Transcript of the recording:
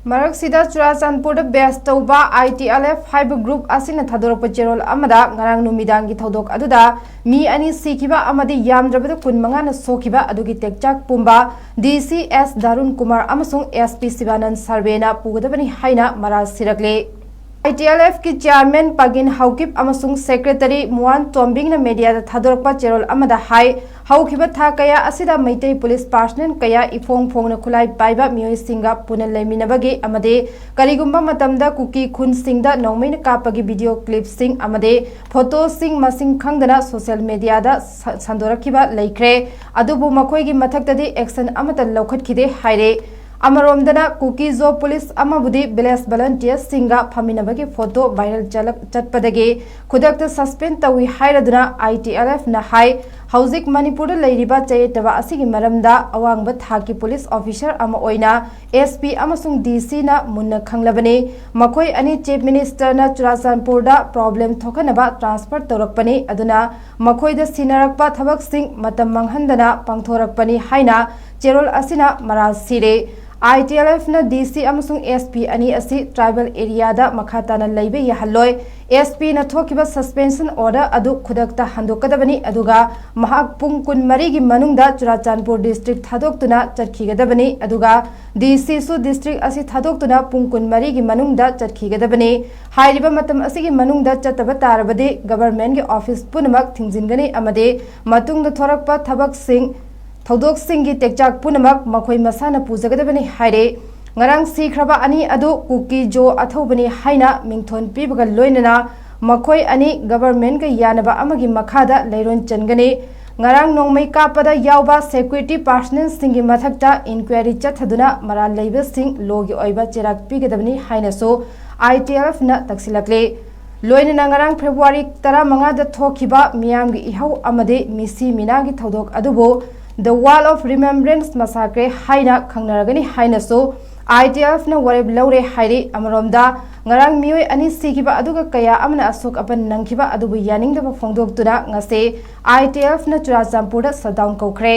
Maraksida Churachandpur best tauba ITLF Fiber Group asina thadorok pacherol amada ngarang numidangi thodok aduda mi ani sikiba amadi yamdrabada kunmanga na sokiba adugi tekchak pumba DCS Darun Kumar amasung SP Sivanan Sarvena pugadabani haina mara sirakle ITLF की chairman पगिन Haokip अमसुंग secretary Muan तोम्बिंग न media दा थादोरकपा चेरोल अमदा high हाउकिबा था कया असिदा Meitei police personal कया इफोंग Phong न खुलाई पाइबा मियोय सिंगा पुनल लेमिनबगे अमदे करिगुंबा मतमदा कुकी खुन सिंगदा नौमैन कापगी वीडियो क्लिप सिंग अमदे फोटो सिंग मसिंग खंगदना सोशल मीडिया दा संदोरखिबा लैख्रे अदुबु मखोयगी मथक्तदि एक्शन अमता लौखटखिदे हाइरे अमरोमदना कुकी जो पुलिस अमबुदी विलेज वॉलंटियर्स सिंगा फमिनबगी फोटो वायरल चटपदगे खुदक सस्पेंड तवी हाइरदुना ITLF न हाई हौजिक मणिपुर लैरिबा चयेतबा असिगी मरमदा अवांगबा थाकी पुलिस ऑफिसर अमा ओइना SP अमसुंग DC ना मुन्ना खंगलबने मखोय अनि चीफ मिनिस्टर ना चुराचांदपुर दा प्रॉब्लम थोखनबा ट्रांसफर तौरकपने अदुना मखोय दा सिनारकपा थबक सिंग मतम मंगहंदना पांगथोरकपने हाइना चेरोल असिना मरा सिरे ITLF na DC amasung SP ani asi tribal area da makhatana leibe yahalloi SP na thokiba suspension order adu khudakta handokadabani aduga mahak pung kun mari gi manungda Churachandpur district thadoktuna chatkhigadabani aduga DC su district asi thadoktuna pung kun mari gi manungda chatkhigadabani hairiba matam asi gi manungda chataba tarabade government gi office punamak thingjingani amade matungda thorakpa thabak sing थौदोक सिंगी टेक्चाक पुनमक मखोय मसाना पुजगदबनी हाइरे ngarang sikraba ani adu kuki jo athobani haina mingthon pibaga loinana makhoi ani government ga yanaba amagi makhada leiron changani ngarang nongmai kapada yawba security personnel singi mathakta inquiry chathaduna mara leiba sing logi oiba cherak pigadabani haina so ITLF na taksilakle loinana ngarang February 15 da thokiba miyamgi ihau amade misi minagi thodok adubo The Wall of Remembrance Massacre haina khangnaragani haina so ITLF na wareb lawre hairi amaromda ngarang miyoy ani sikiba aduga kaya amna asok apan nangkiba adubu yaning da phongdok tuna ngase ITLF na Churachandpur da shutdown kokre